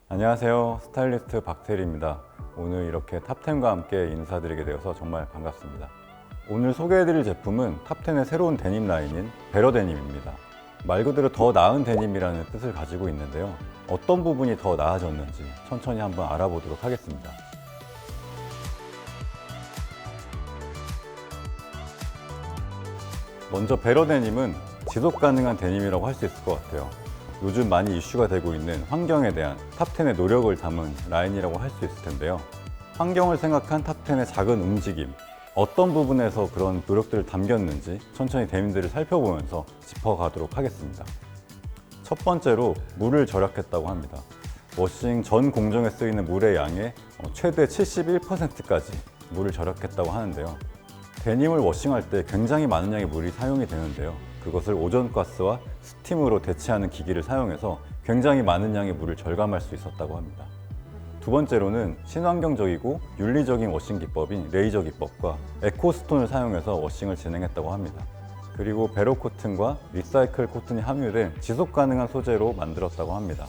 안녕하세요. 스타일리스트 박태일입니다. 오늘 이렇게 탑10과 함께 인사드리게 되어서 정말 반갑습니다. 오늘 소개해드릴 제품은 탑10의 새로운 데님 라인인 베러 데님입니다. 말 그대로 더 나은 데님이라는 뜻을 가지고 있는데요. 어떤 부분이 더 나아졌는지 천천히 한번 알아보도록 하겠습니다. 먼저 베러 데님은 지속 가능한 데님이라고 할 수 있을 것 같아요. 요즘 많이 이슈가 되고 있는 환경에 대한 탑10의 노력을 담은 라인이라고 할 수 있을 텐데요. 환경을 생각한 탑10의 작은 움직임, 어떤 부분에서 그런 노력들을 담겼는지 천천히 데님들을 살펴보면서 짚어가도록 하겠습니다. 첫 번째로 물을 절약했다고 합니다. 워싱 전 공정에 쓰이는 물의 양의 최대 71%까지 물을 절약했다고 하는데요. 데님을 워싱할 때 굉장히 많은 양의 물이 사용이 되는데요. 그것을 오존가스와 스팀으로 대체하는 기기를 사용해서 굉장히 많은 양의 물을 절감할 수 있었다고 합니다. 두 번째로는 친환경적이고 윤리적인 워싱 기법인 레이저 기법과 에코스톤을 사용해서 워싱을 진행했다고 합니다. 그리고 베러 코튼과 리사이클 코튼이 함유된 지속 가능한 소재로 만들었다고 합니다.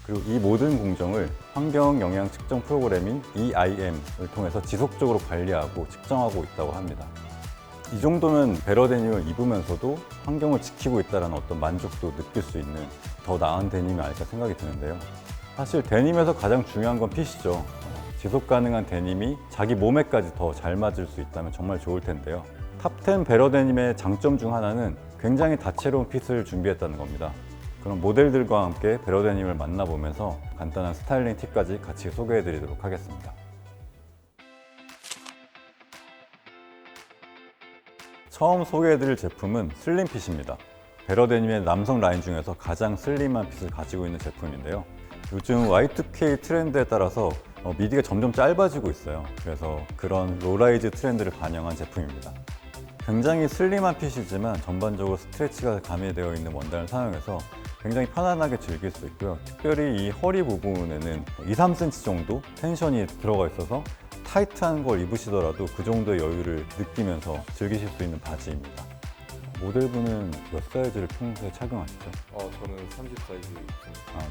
그리고 이 모든 공정을 환경 영향 측정 프로그램인 EIM을 통해서 지속적으로 관리하고 측정하고 있다고 합니다. 이 정도면 베러 데님을 입으면서도 환경을 지키고 있다는 어떤 만족도 느낄 수 있는 더 나은 데님이 아닐까 생각이 드는데요. 사실 데님에서 가장 중요한 건 핏이죠. 지속 가능한 데님이 자기 몸에까지 더 잘 맞을 수 있다면 정말 좋을 텐데요. 탑10 베러 데님의 장점 중 하나는 굉장히 다채로운 핏을 준비했다는 겁니다. 그럼 모델들과 함께 베러 데님을 만나보면서 간단한 스타일링 팁까지 같이 소개해 드리도록 하겠습니다. 처음 소개해드릴 제품은 슬림핏입니다. 베러 데님의 남성 라인 중에서 가장 슬림한 핏을 가지고 있는 제품인데요. 요즘 Y2K 트렌드에 따라서 미디가 점점 짧아지고 있어요. 그래서 그런 로라이즈 트렌드를 반영한 제품입니다. 굉장히 슬림한 핏이지만 전반적으로 스트레치가 가미되어 있는 원단을 사용해서 굉장히 편안하게 즐길 수 있고요. 특별히 이 허리 부분에는 2-3cm 정도 텐션이 들어가 있어서 타이트한 걸 입으시더라도 그 정도의 여유를 느끼면서 즐기실 수 있는 바지입니다. 모델분은 몇 사이즈를 평소에 착용하시죠? 저는 30 사이즈 입습니다.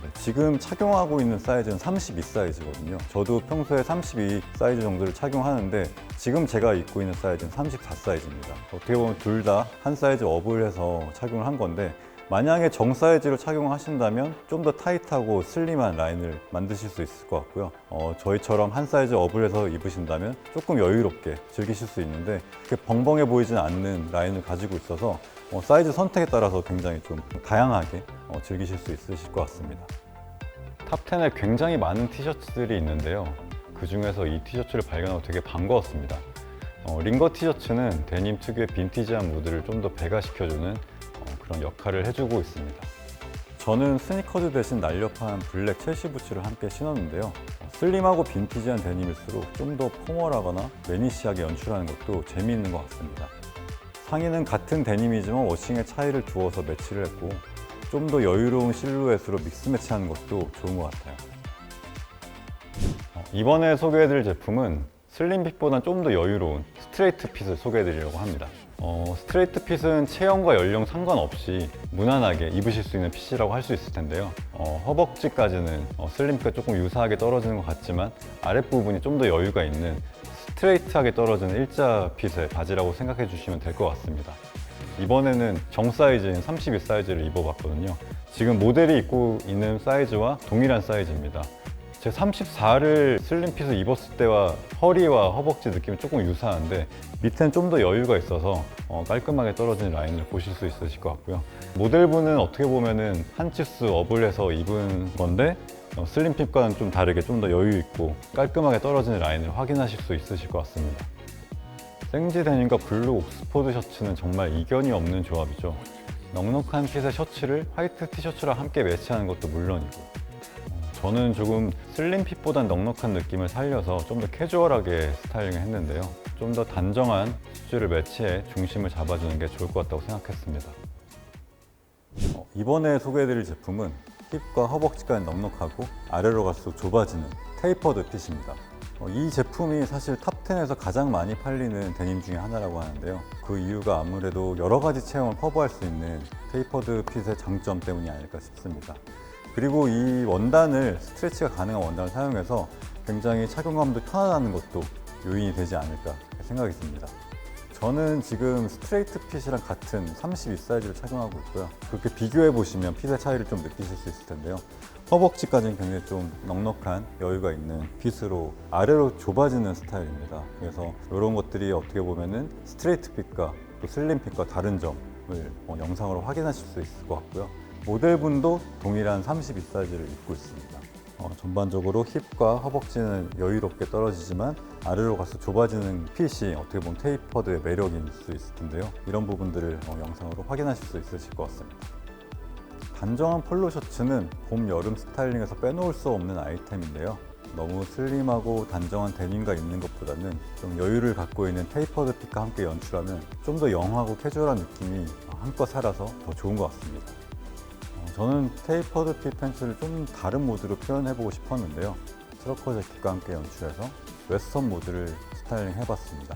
네. 지금 착용하고 있는 사이즈는 32 사이즈거든요. 저도 평소에 32 사이즈 정도를 착용하는데 지금 제가 입고 있는 사이즈는 34 사이즈입니다. 어떻게 보면 둘 다 한 사이즈 업을 해서 착용을 한 건데 만약에 정 사이즈로 착용하신다면 좀 더 타이트하고 슬림한 라인을 만드실 수 있을 것 같고요. 저희처럼 한 사이즈 업을 해서 입으신다면 조금 여유롭게 즐기실 수 있는데 그렇게 벙벙해 보이지는 않는 라인을 가지고 있어서 사이즈 선택에 따라서 굉장히 좀 다양하게 즐기실 수 있으실 것 같습니다. 탑10에 굉장히 많은 티셔츠들이 있는데요. 그 중에서 이 티셔츠를 발견하고 되게 반가웠습니다. 링거 티셔츠는 데님 특유의 빈티지한 무드를 좀 더 배가시켜주는 그런 역할을 해주고 있습니다. 저는 스니커즈 대신 날렵한 블랙 첼시 부츠를 함께 신었는데요. 슬림하고 빈티지한 데님일수록 좀 더 포멀하거나 매니시하게 연출하는 것도 재미있는 것 같습니다. 상의는 같은 데님이지만 워싱의 차이를 두어서 매치를 했고 좀 더 여유로운 실루엣으로 믹스 매치하는 것도 좋은 것 같아요. 이번에 소개해드릴 제품은 슬림핏보다 좀 더 여유로운 스트레이트 핏을 소개해드리려고 합니다. 스트레이트 핏은 체형과 연령 상관없이 무난하게 입으실 수 있는 핏이라고 할 수 있을 텐데요. 허벅지까지는 슬림핏과 조금 유사하게 떨어지는 것 같지만 아랫부분이 좀 더 여유가 있는 스트레이트하게 떨어지는 일자 핏의 바지라고 생각해 주시면 될 것 같습니다. 이번에는 정 사이즈인 32 사이즈를 입어봤거든요. 지금 모델이 입고 있는 사이즈와 동일한 사이즈입니다. 제 34를 슬림핏을 입었을 때와 허리와 허벅지 느낌이 조금 유사한데 밑에는 좀 더 여유가 있어서 깔끔하게 떨어지는 라인을 보실 수 있으실 것 같고요. 모델분은 어떻게 보면은 한 치수 업을 해서 입은 건데 슬림핏과는 좀 다르게 좀 더 여유 있고 깔끔하게 떨어지는 라인을 확인하실 수 있으실 것 같습니다. 생지 데님과 블루 옥스포드 셔츠는 정말 이견이 없는 조합이죠. 넉넉한 핏의 셔츠를 화이트 티셔츠랑 함께 매치하는 것도 물론이고 저는 조금 슬림핏보단 넉넉한 느낌을 살려서 좀 더 캐주얼하게 스타일링을 했는데요. 좀 더 단정한 수트를 매치해 중심을 잡아주는 게 좋을 것 같다고 생각했습니다. 이번에 소개해드릴 제품은 힙과 허벅지까지 넉넉하고 아래로 갈수록 좁아지는 테이퍼드 핏입니다. 이 제품이 사실 탑10에서 가장 많이 팔리는 데님 중에 하나라고 하는데요. 그 이유가 아무래도 여러 가지 체형을 커버할 수 있는 테이퍼드 핏의 장점 때문이 아닐까 싶습니다. 그리고 이 원단을 스트레치가 가능한 원단을 사용해서 굉장히 착용감도 편하다는 것도 요인이 되지 않을까 생각이 듭니다. 저는 지금 스트레이트 핏이랑 같은 32 사이즈를 착용하고 있고요. 그렇게 비교해 보시면 핏의 차이를 좀 느끼실 수 있을 텐데요. 허벅지까지는 굉장히 좀 넉넉한 여유가 있는 핏으로 아래로 좁아지는 스타일입니다. 그래서 이런 것들이 어떻게 보면은 스트레이트 핏과 또 슬림 핏과 다른 점을 영상으로 확인하실 수 있을 것 같고요. 모델분도 동일한 32 사이즈를 입고 있습니다. 전반적으로 힙과 허벅지는 여유롭게 떨어지지만 아래로 가서 좁아지는 핏이 어떻게 보면 테이퍼드의 매력일 수 있을 텐데요. 이런 부분들을 영상으로 확인하실 수 있으실 것 같습니다. 단정한 폴로 셔츠는 봄, 여름 스타일링에서 빼놓을 수 없는 아이템인데요. 너무 슬림하고 단정한 데님과 입는 것보다는 좀 여유를 갖고 있는 테이퍼드 핏과 함께 연출하면 좀 더 영하고 캐주얼한 느낌이 한껏 살아서 더 좋은 것 같습니다. 저는 테이퍼드 핏 팬츠를 좀 다른 모드로 표현해보고 싶었는데요. 트러커 재킷과 함께 연출해서 웨스턴 모드를 스타일링 해봤습니다.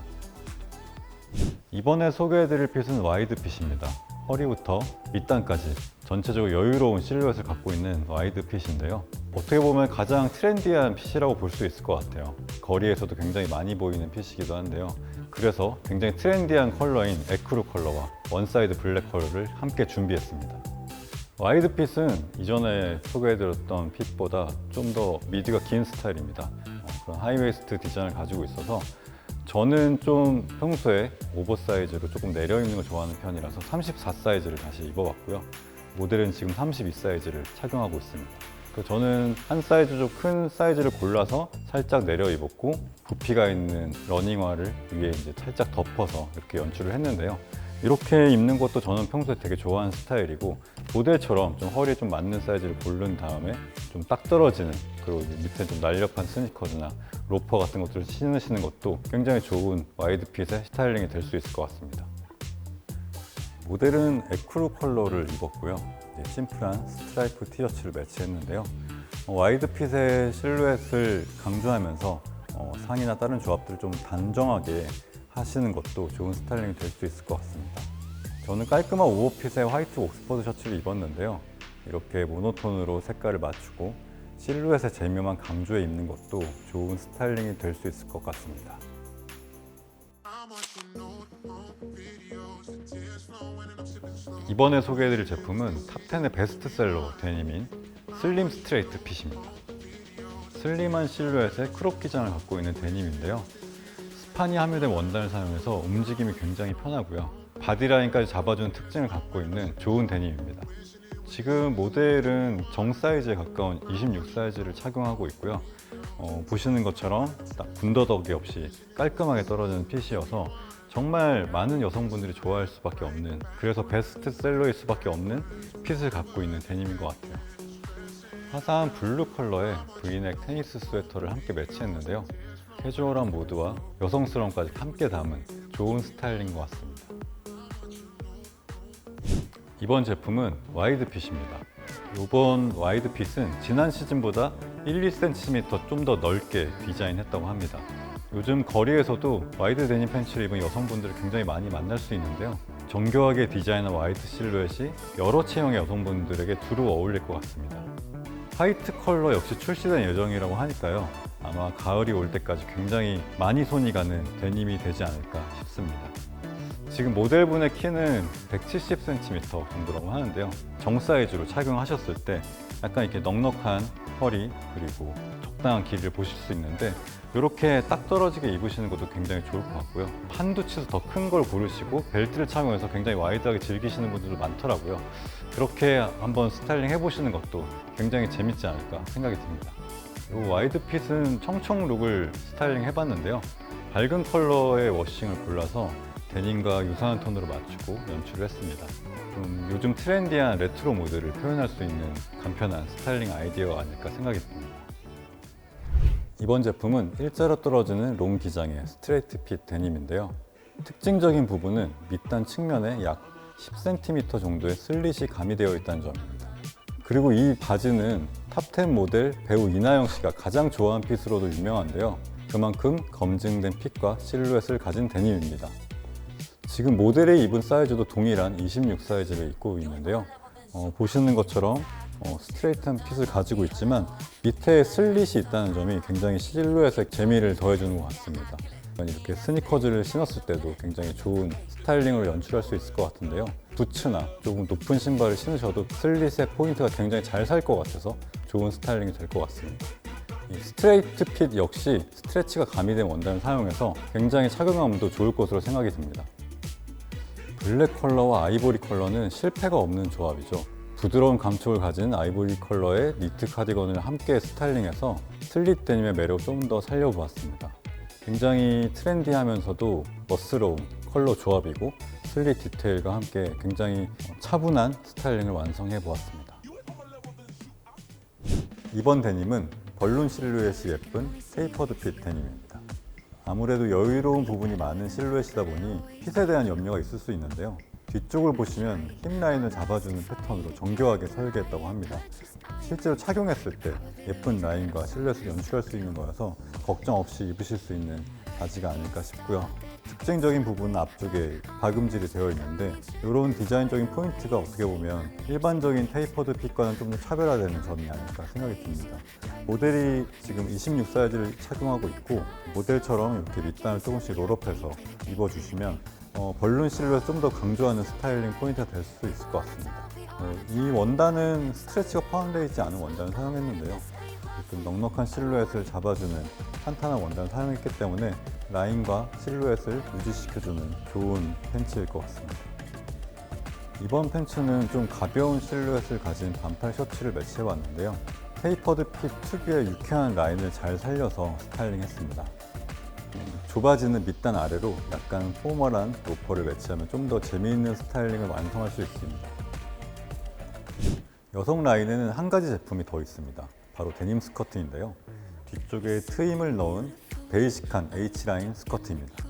이번에 소개해드릴 핏은 와이드 핏입니다. 허리부터 밑단까지 전체적으로 여유로운 실루엣을 갖고 있는 와이드 핏인데요. 어떻게 보면 가장 트렌디한 핏이라고 볼 수 있을 것 같아요. 거리에서도 굉장히 많이 보이는 핏이기도 한데요. 그래서 굉장히 트렌디한 컬러인 에크루 컬러와 원사이드 블랙 컬러를 함께 준비했습니다. 와이드 핏은 이전에 소개해드렸던 핏보다 좀 더 미드가 긴 스타일입니다. 그런 하이웨이스트 디자인을 가지고 있어서 저는 좀 평소에 오버사이즈로 조금 내려 입는 걸 좋아하는 편이라서 34 사이즈를 다시 입어봤고요. 모델은 지금 32 사이즈를 착용하고 있습니다. 저는 한 사이즈 좀 큰 사이즈를 골라서 살짝 내려 입었고 부피가 있는 러닝화를 위에 이제 살짝 덮어서 이렇게 연출을 했는데요. 이렇게 입는 것도 저는 평소에 되게 좋아하는 스타일이고 모델처럼 좀 허리에 좀 맞는 사이즈를 고른 다음에 좀 딱 떨어지는 그리고 밑에 좀 날렵한 스니커즈나 로퍼 같은 것들을 신으시는 것도 굉장히 좋은 와이드 핏의 스타일링이 될 수 있을 것 같습니다. 모델은 에크루 컬러를 입었고요. 심플한 스트라이프 티셔츠를 매치했는데요. 와이드 핏의 실루엣을 강조하면서 상의나 다른 조합들을 좀 단정하게 하시는 것도 좋은 스타일링이 될 수 있을 것 같습니다. 저는 깔끔한 오버핏의 화이트 옥스퍼드 셔츠를 입었는데요. 이렇게 모노톤으로 색깔을 맞추고 실루엣의 재미만 강조해 입는 것도 좋은 스타일링이 될 수 있을 것 같습니다. 이번에 소개해드릴 제품은 탑10의 베스트셀러 데님인 슬림 스트레이트 핏입니다. 슬림한 실루엣의 크롭 기장을 갖고 있는 데님인데요. 스판이 함유된 원단을 사용해서 움직임이 굉장히 편하고요. 바디라인까지 잡아주는 특징을 갖고 있는 좋은 데님입니다. 지금 모델은 정 사이즈에 가까운 26 사이즈를 착용하고 있고요. 보시는 것처럼 딱 군더더기 없이 깔끔하게 떨어지는 핏이어서 정말 많은 여성분들이 좋아할 수밖에 없는, 그래서 베스트셀러일 수밖에 없는 핏을 갖고 있는 데님인 것 같아요. 화사한 블루 컬러의 브이넥 테니스 스웨터를 함께 매치했는데요. 캐주얼한 모드와 여성스러움까지 함께 담은 좋은 스타일인 것 같습니다. 이번 제품은 와이드 핏입니다. 이번 와이드 핏은 지난 시즌보다 1, 2cm 좀 더 넓게 디자인했다고 합니다. 요즘 거리에서도 와이드 데님 팬츠를 입은 여성분들을 굉장히 많이 만날 수 있는데요. 정교하게 디자인한 와이드 실루엣이 여러 체형의 여성분들에게 두루 어울릴 것 같습니다. 화이트 컬러 역시 출시된 예정이라고 하니까요. 아마 가을이 올 때까지 굉장히 많이 손이 가는 데님이 되지 않을까 싶습니다. 지금 모델분의 키는 170cm 정도라고 하는데요. 정 사이즈로 착용하셨을 때 약간 이렇게 넉넉한 허리 그리고 적당한 길이를 보실 수 있는데 이렇게 딱 떨어지게 입으시는 것도 굉장히 좋을 것 같고요. 한두 치수 더 큰 걸 고르시고 벨트를 착용해서 굉장히 와이드하게 즐기시는 분들도 많더라고요. 그렇게 한번 스타일링 해보시는 것도 굉장히 재밌지 않을까 생각이 듭니다. 이 와이드 핏은 청청 룩을 스타일링 해봤는데요. 밝은 컬러의 워싱을 골라서 데님과 유사한 톤으로 맞추고 연출을 했습니다. 좀 요즘 트렌디한 레트로 모드를 표현할 수 있는 간편한 스타일링 아이디어가 아닐까 생각이 듭니다. 이번 제품은 일자로 떨어지는 롱 기장의 스트레이트 핏 데님인데요. 특징적인 부분은 밑단 측면에 약 10cm 정도의 슬릿이 가미되어 있다는 점입니다. 그리고 이 바지는 탑10 모델 배우 이나영 씨가 가장 좋아하는 핏으로도 유명한데요. 그만큼 검증된 핏과 실루엣을 가진 데님입니다. 지금 모델이 입은 사이즈도 동일한 26 사이즈를 입고 있는데요. 보시는 것처럼 스트레이트한 핏을 가지고 있지만 밑에 슬릿이 있다는 점이 굉장히 실루엣에 재미를 더해주는 것 같습니다. 이렇게 스니커즈를 신었을 때도 굉장히 좋은 스타일링으로 연출할 수 있을 것 같은데요. 부츠나 조금 높은 신발을 신으셔도 슬릿의 포인트가 굉장히 잘 살 것 같아서 좋은 스타일링이 될 것 같습니다. 이 스트레이트 핏 역시 스트레치가 가미된 원단을 사용해서 굉장히 착용감도 좋을 것으로 생각이 듭니다. 블랙 컬러와 아이보리 컬러는 실패가 없는 조합이죠. 부드러운 감촉을 가진 아이보리 컬러의 니트 카디건을 함께 스타일링해서 슬릿 데님의 매력을 좀 더 살려보았습니다. 굉장히 트렌디하면서도 멋스러운 컬러 조합이고 슬릿 디테일과 함께 굉장히 차분한 스타일링을 완성해 보았습니다. 이번 데님은 벌룬 실루엣이 예쁜 테이퍼드 핏 데님입니다. 아무래도 여유로운 부분이 많은 실루엣이다 보니 핏에 대한 염려가 있을 수 있는데요. 뒤쪽을 보시면 힙 라인을 잡아주는 패턴으로 정교하게 설계했다고 합니다. 실제로 착용했을 때 예쁜 라인과 실루엣을 연출할 수 있는 거여서 걱정 없이 입으실 수 있는 바지가 아닐까 싶고요. 특징적인 부분은 앞쪽에 박음질이 되어 있는데 이런 디자인적인 포인트가 어떻게 보면 일반적인 테이퍼드 핏과는 좀 더 차별화되는 점이 아닐까 생각이 듭니다. 모델이 지금 26 사이즈를 착용하고 있고 모델처럼 이렇게 밑단을 조금씩 롤업해서 입어주시면 벌룬 실루엣을 좀 더 강조하는 스타일링 포인트가 될 수 있을 것 같습니다. 이 원단은 스트레치가 포함되어 있지 않은 원단을 사용했는데요. 좀 넉넉한 실루엣을 잡아주는 탄탄한 원단을 사용했기 때문에 라인과 실루엣을 유지시켜주는 좋은 팬츠일 것 같습니다. 이번 팬츠는 좀 가벼운 실루엣을 가진 반팔 셔츠를 매치해봤는데요. 테이퍼드 핏 특유의 유쾌한 라인을 잘 살려서 스타일링했습니다. 좁아지는 밑단 아래로 약간 포멀한 로퍼를 매치하면 좀 더 재미있는 스타일링을 완성할 수 있습니다. 여성 라인에는 한 가지 제품이 더 있습니다. 바로 데님 스커트인데요. 뒤쪽에 트임을 넣은 베이직한 H라인 스커트입니다.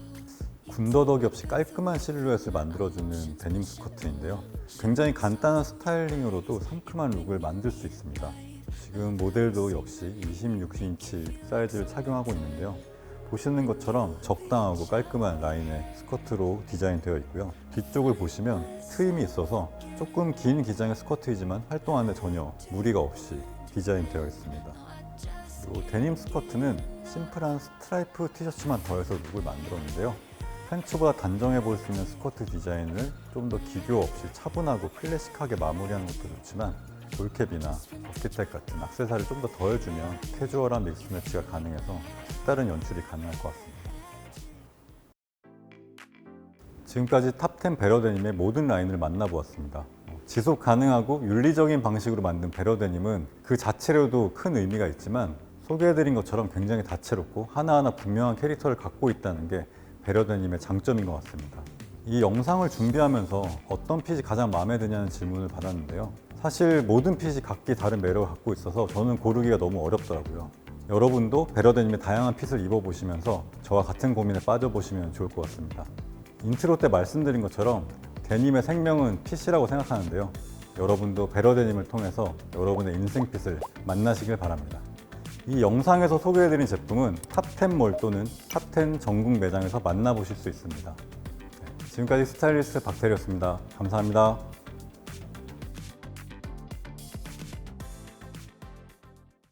군더더기 없이 깔끔한 실루엣을 만들어주는 데님 스커트인데요. 굉장히 간단한 스타일링으로도 상큼한 룩을 만들 수 있습니다. 지금 모델도 역시 26인치 사이즈를 착용하고 있는데요. 보시는 것처럼 적당하고 깔끔한 라인의 스커트로 디자인되어 있고요. 뒤쪽을 보시면 트임이 있어서 조금 긴 기장의 스커트이지만 활동하는데 전혀 무리가 없이 디자인되어 있습니다. 이 데님 스커트는 심플한 스트라이프 티셔츠만 더해서 룩을 만들었는데요. 팬츠보다 단정해 보일 수 있는 스커트 디자인을 좀 더 기교 없이 차분하고 클래식하게 마무리하는 것도 좋지만 볼캡이나 버킷텍 같은 액세서리를 좀 더 더해주면 캐주얼한 믹스 매치가 가능해서 색다른 연출이 가능할 것 같습니다. 지금까지 탑10 베러데님의 모든 라인을 만나보았습니다. 지속 가능하고 윤리적인 방식으로 만든 베러데님은 그 자체로도 큰 의미가 있지만 소개해드린 것처럼 굉장히 다채롭고 하나하나 분명한 캐릭터를 갖고 있다는 게 베러데님의 장점인 것 같습니다. 이 영상을 준비하면서 어떤 핏이 가장 마음에 드냐는 질문을 받았는데요. 사실 모든 핏이 각기 다른 매력을 갖고 있어서 저는 고르기가 너무 어렵더라고요. 여러분도 베러데님의 다양한 핏을 입어보시면서 저와 같은 고민에 빠져보시면 좋을 것 같습니다. 인트로 때 말씀드린 것처럼 데님의 생명은 핏이라고 생각하는데요. 여러분도 베러데님을 통해서 여러분의 인생 핏을 만나시길 바랍니다. 이 영상에서 소개해드린 제품은 탑10몰 또는 탑10 전국 매장에서 만나보실 수 있습니다. 지금까지 스타일리스트 박태리였습니다. 감사합니다.